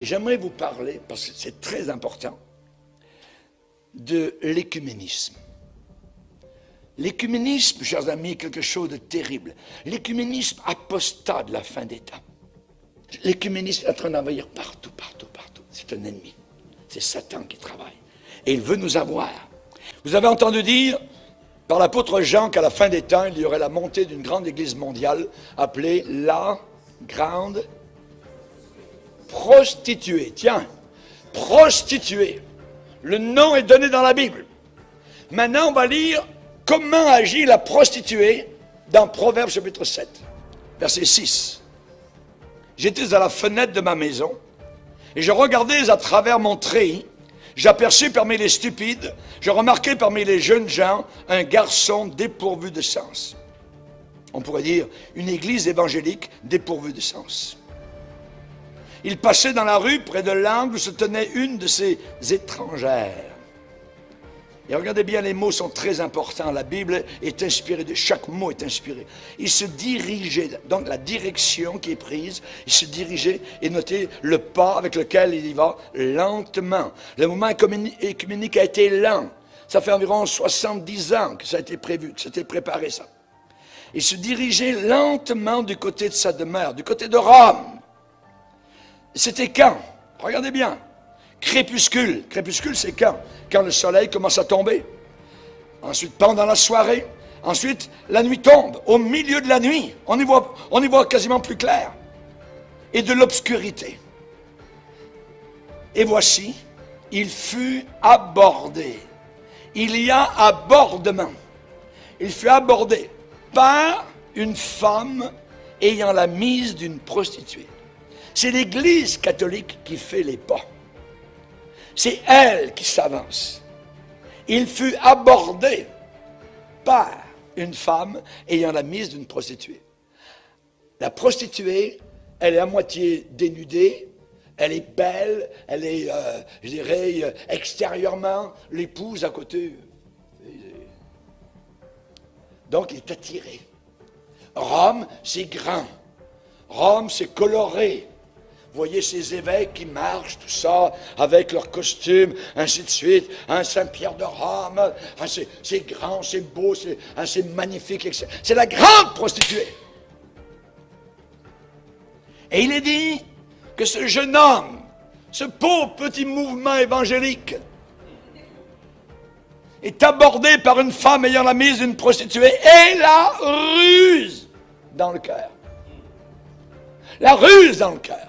J'aimerais vous parler, parce que c'est très important, de l'écuménisme. L'écuménisme, chers amis, est quelque chose de terrible. L'écuménisme apostat de la fin des temps. L'écuménisme est en train d'envahir partout, partout, partout. C'est un ennemi. C'est Satan qui travaille. Et il veut nous avoir. Vous avez entendu dire par l'apôtre Jean qu'à la fin des temps, il y aurait la montée d'une grande église mondiale appelée la grande prostituée. Tiens, prostituée. Le nom est donné dans la Bible. Maintenant, on va lire comment agit la prostituée dans Proverbes chapitre 7, verset 6. J'étais à la fenêtre de ma maison et je regardais à travers mon treillis. J'aperçus parmi les stupides, je remarquai parmi les jeunes gens un garçon dépourvu de sens. On pourrait dire une église évangélique dépourvue de sens. Il passait dans la rue près de l'angle où se tenait une de ces étrangères. Et regardez bien, les mots sont très importants. La Bible est inspirée, chaque mot est inspiré. Il se dirigeait, donc la direction qui est prise, il se dirigeait, et notez le pas avec lequel il y va lentement. Le mouvement écuménique a été lent. Ça fait environ 70 ans que ça a été prévu, que c'était préparé ça. Il se dirigeait lentement du côté de sa demeure, du côté de Rome. C'était quand? Regardez bien. Crépuscule. Crépuscule, c'est quand? Quand le soleil commence à tomber. Ensuite, pendant la soirée. Ensuite, la nuit tombe. Au milieu de la nuit, on y voit quasiment plus clair. Et de l'obscurité. Et voici, il fut abordé. Il y a abordement. Il fut abordé par une femme ayant la mise d'une prostituée. C'est l'Église catholique qui fait les pas. C'est elle qui s'avance. Il fut abordé par une femme ayant la mise d'une prostituée. La prostituée, elle est à moitié dénudée, elle est belle, elle est, je dirais, extérieurement, l'épouse à côté. Donc, il est attiré. Rome, c'est grand. Rome, c'est coloré. Vous voyez ces évêques qui marchent, tout ça, avec leurs costumes, ainsi de suite. Saint-Pierre de Rome, c'est grand, c'est beau, c'est magnifique. C'est la grande prostituée. Et il est dit que ce jeune homme, ce pauvre petit mouvement évangélique, est abordé par une femme ayant la mise d'une prostituée et la ruse dans le cœur. La ruse dans le cœur.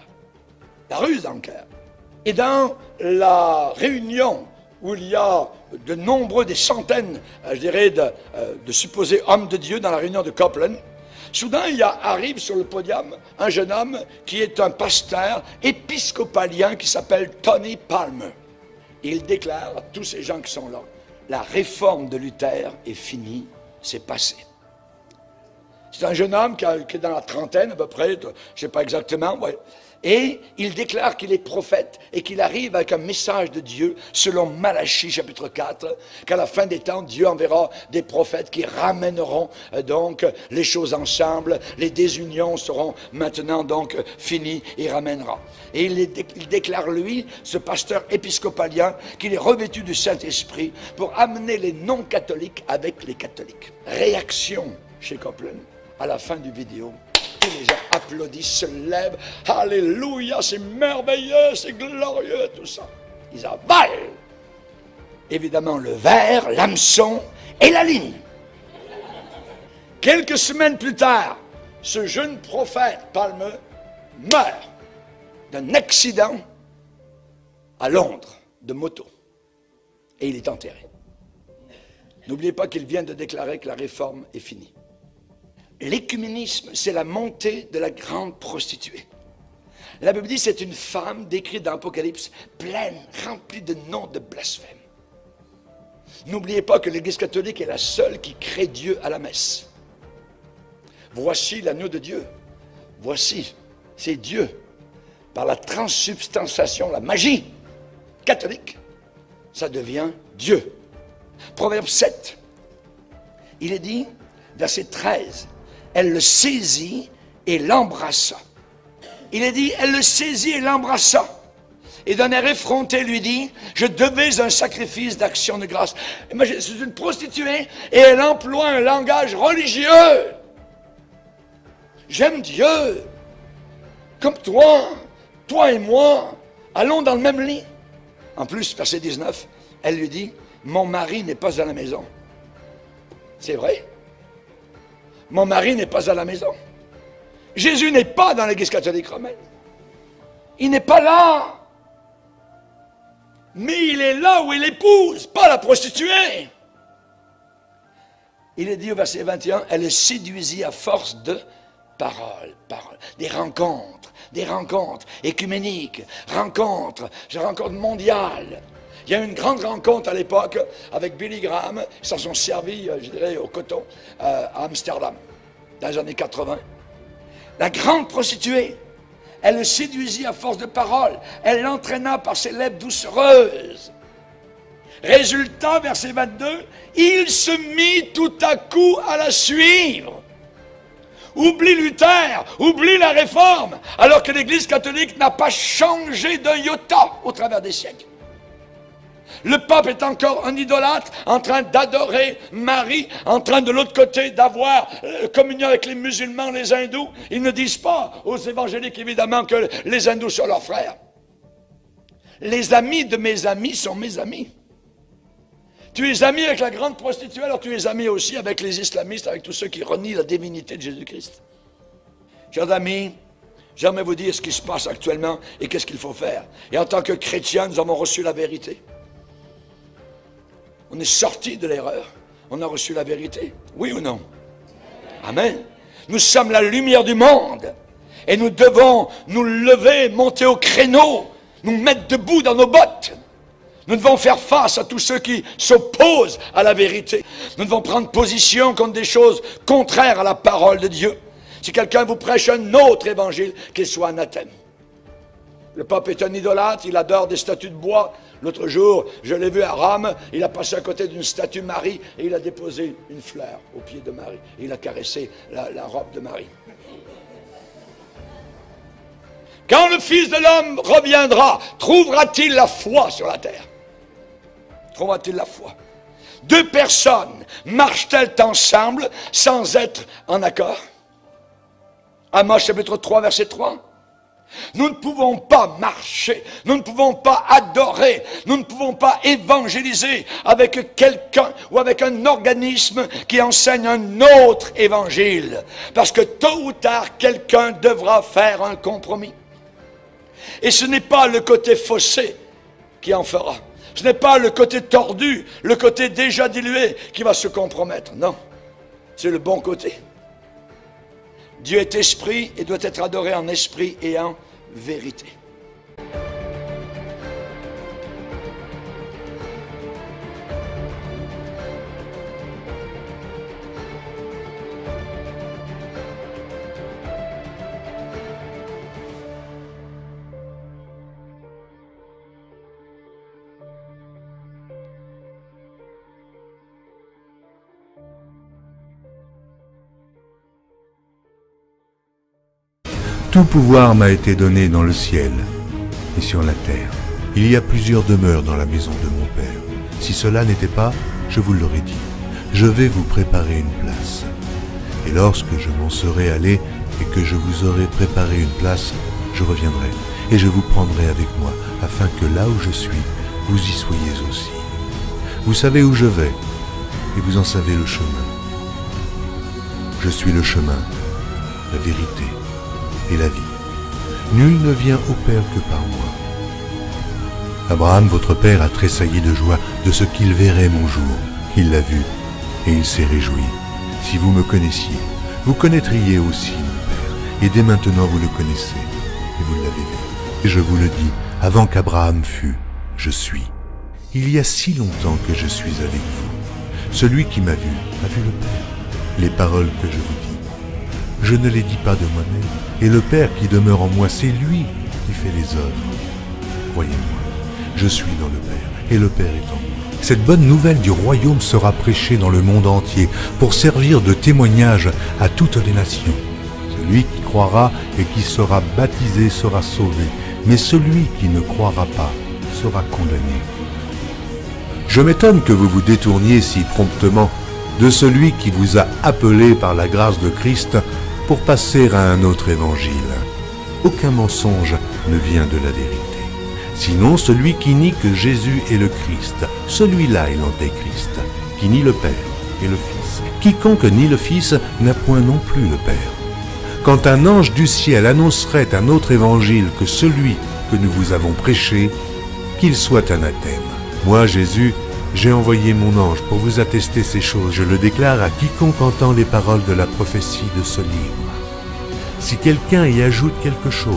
La ruse dans le cœur. Et dans la réunion où il y a de nombreux, des centaines, je dirais, de supposés hommes de Dieu dans la réunion de Copeland, soudain arrive sur le podium un jeune homme qui est un pasteur épiscopalien qui s'appelle Tony Palmer. Et il déclare à tous ces gens qui sont là, la réforme de Luther est finie, c'est passé. C'est un jeune homme qui est dans la trentaine à peu près, je ne sais pas exactement, ouais. Et il déclare qu'il est prophète et qu'il arrive avec un message de Dieu selon Malachie chapitre 4, qu'à la fin des temps, Dieu enverra des prophètes qui ramèneront donc les choses ensemble, les désunions seront maintenant donc finies et ramènera. Et il déclare lui, ce pasteur épiscopalien, qu'il est revêtu du Saint-Esprit pour amener les non-catholiques avec les catholiques. Réaction chez Copeland à la fin du vidéo. Tous les gens applaudissent, se lèvent. Alléluia, c'est merveilleux, c'est glorieux, tout ça. Ils avalent, évidemment, le verre, l'hameçon et la ligne. Quelques semaines plus tard, ce jeune prophète, Palmer, meurt d'un accident à Londres, de moto. Et il est enterré. N'oubliez pas qu'il vient de déclarer que la réforme est finie. L'écuménisme, c'est la montée de la grande prostituée. La Bible dit que c'est une femme décrite dans l'Apocalypse, pleine, remplie de noms de blasphème. N'oubliez pas que l'Église catholique est la seule qui crée Dieu à la messe. Voici l'agneau de Dieu. Voici, c'est Dieu. Par la transsubstantiation, la magie catholique, ça devient Dieu. Proverbe 7, il est dit, verset 13, elle le saisit et l'embrassa. Il est dit, elle le saisit et l'embrassa. et d'un air effronté lui dit, je devais un sacrifice d'action de grâce. C'est une prostituée et elle emploie un langage religieux. J'aime Dieu, comme toi et moi, allons dans le même lit. En plus, verset 19, elle lui dit, mon mari n'est pas à la maison. C'est vrai. Mon mari n'est pas à la maison. Jésus n'est pas dans l'église catholique romaine. Il n'est pas là. Mais il est là où il épouse, pas la prostituée. Il est dit au verset 21, elle le séduisit à force de paroles. Des rencontres écuméniques, rencontres mondiales. Il y a eu une grande rencontre à l'époque avec Billy Graham. Ils s'en sont servis, je dirais, au coton à Amsterdam, dans les années 80. La grande prostituée, elle le séduisit à force de paroles. Elle l'entraîna par ses lèvres doucereuses. Résultat, verset 22, il se mit tout à coup à la suivre. Oublie Luther, oublie la Réforme, alors que l'Église catholique n'a pas changé d'un iota au travers des siècles. Le pape est encore un idolâtre, en train d'adorer Marie, en train de l'autre côté d'avoir communion avec les musulmans, les hindous. Ils ne disent pas aux évangéliques évidemment que les hindous sont leurs frères. Les amis de mes amis sont mes amis. Tu es ami avec la grande prostituée, alors tu es ami aussi avec les islamistes, avec tous ceux qui renient la divinité de Jésus-Christ. Chers amis, j'aimerais vous dire ce qui se passe actuellement et qu'est-ce qu'il faut faire. Et en tant que chrétiens, nous avons reçu la vérité. On est sorti de l'erreur. On a reçu la vérité. Oui ou non? Amen. Nous sommes la lumière du monde. Et nous devons nous lever, monter au créneau, nous mettre debout dans nos bottes. Nous devons faire face à tous ceux qui s'opposent à la vérité. Nous devons prendre position contre des choses contraires à la parole de Dieu. Si quelqu'un vous prêche un autre évangile, qu'il soit anathème. Le pape est un idolâtre, il adore des statues de bois. L'autre jour, je l'ai vu à Rome, il a passé à côté d'une statue Marie et il a déposé une fleur au pied de Marie. Et il a caressé la robe de Marie. Quand le Fils de l'homme reviendra, trouvera-t-il la foi sur la terre? Trouvera-t-il la foi? Deux personnes marchent-elles ensemble sans être en accord? Amos chapitre 3, verset 3. Nous ne pouvons pas marcher, nous ne pouvons pas adorer, nous ne pouvons pas évangéliser avec quelqu'un ou avec un organisme qui enseigne un autre évangile. Parce que tôt ou tard, quelqu'un devra faire un compromis. Et ce n'est pas le côté faussé qui en fera. Ce n'est pas le côté tordu, le côté déjà dilué qui va se compromettre. Non, c'est le bon côté. Dieu est esprit et doit être adoré en esprit et en vérité. Tout pouvoir m'a été donné dans le ciel et sur la terre. Il y a plusieurs demeures dans la maison de mon Père. Si cela n'était pas, je vous l'aurais dit. Je vais vous préparer une place. Et lorsque je m'en serai allé et que je vous aurai préparé une place, je reviendrai et je vous prendrai avec moi, afin que là où je suis, vous y soyez aussi. Vous savez où je vais et vous en savez le chemin. Je suis le chemin, la vérité et la vie. Nul ne vient au Père que par moi. Abraham, votre père, a tressailli de joie de ce qu'il verrait mon jour. Il l'a vu et il s'est réjoui. Si vous me connaissiez, vous connaîtriez aussi mon Père. Et dès maintenant vous le connaissez et vous l'avez vu. Et je vous le dis, avant qu'Abraham fût, je suis. Il y a si longtemps que je suis avec vous. Celui qui m'a vu a vu le Père. Les paroles que je vous dis, je ne les dis pas de moi-même. Et le Père qui demeure en moi, c'est lui qui fait les œuvres. Voyez-moi, je suis dans le Père, et le Père est en moi. Cette bonne nouvelle du royaume sera prêchée dans le monde entier pour servir de témoignage à toutes les nations. Celui qui croira et qui sera baptisé sera sauvé, mais celui qui ne croira pas sera condamné. Je m'étonne que vous vous détourniez si promptement de celui qui vous a appelé par la grâce de Christ pour passer à un autre évangile. Aucun mensonge ne vient de la vérité. Sinon celui qui nie que Jésus est le Christ, celui-là est l'antéchrist, qui nie le Père et le Fils. Quiconque nie le Fils n'a point non plus le Père. Quand un ange du ciel annoncerait un autre évangile que celui que nous vous avons prêché, qu'il soit anathème. Moi, Jésus, j'ai envoyé mon ange pour vous attester ces choses. Je le déclare à quiconque entend les paroles de la prophétie de ce livre. Si quelqu'un y ajoute quelque chose,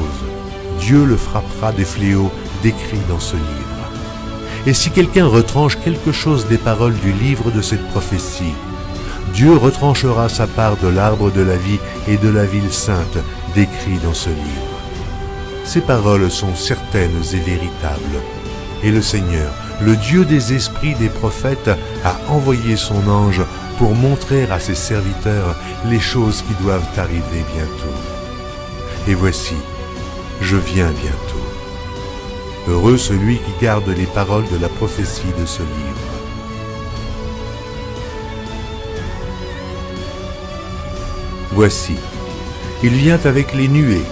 Dieu le frappera des fléaux décrits dans ce livre. Et si quelqu'un retranche quelque chose des paroles du livre de cette prophétie, Dieu retranchera sa part de l'arbre de la vie et de la ville sainte décrits dans ce livre. Ces paroles sont certaines et véritables. Et le Seigneur, le Dieu des esprits des prophètes, a envoyé son ange pour montrer à ses serviteurs les choses qui doivent arriver bientôt. Et voici, je viens bientôt. Heureux celui qui garde les paroles de la prophétie de ce livre. Voici, il vient avec les nuées,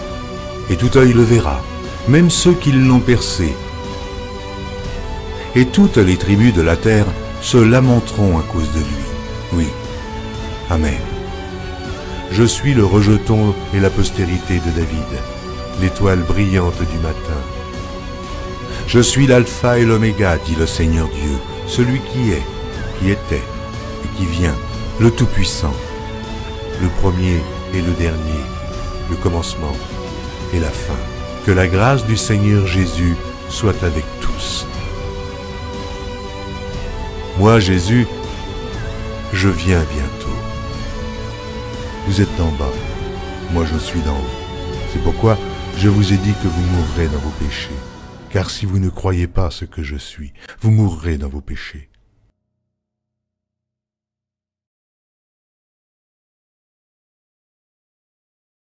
et tout œil le verra, même ceux qui l'ont percé. Et toutes les tribus de la terre se lamenteront à cause de lui. Oui. Amen. Je suis le rejeton et la postérité de David, l'étoile brillante du matin. Je suis l'alpha et l'oméga, dit le Seigneur Dieu, celui qui est, qui était et qui vient, le Tout-Puissant, le premier et le dernier, le commencement et la fin. Que la grâce du Seigneur Jésus soit avec tous. Moi, Jésus, je viens bientôt. Vous êtes d'en bas, moi je suis d'en haut. C'est pourquoi je vous ai dit que vous mourrez dans vos péchés. Car si vous ne croyez pas ce que je suis, vous mourrez dans vos péchés.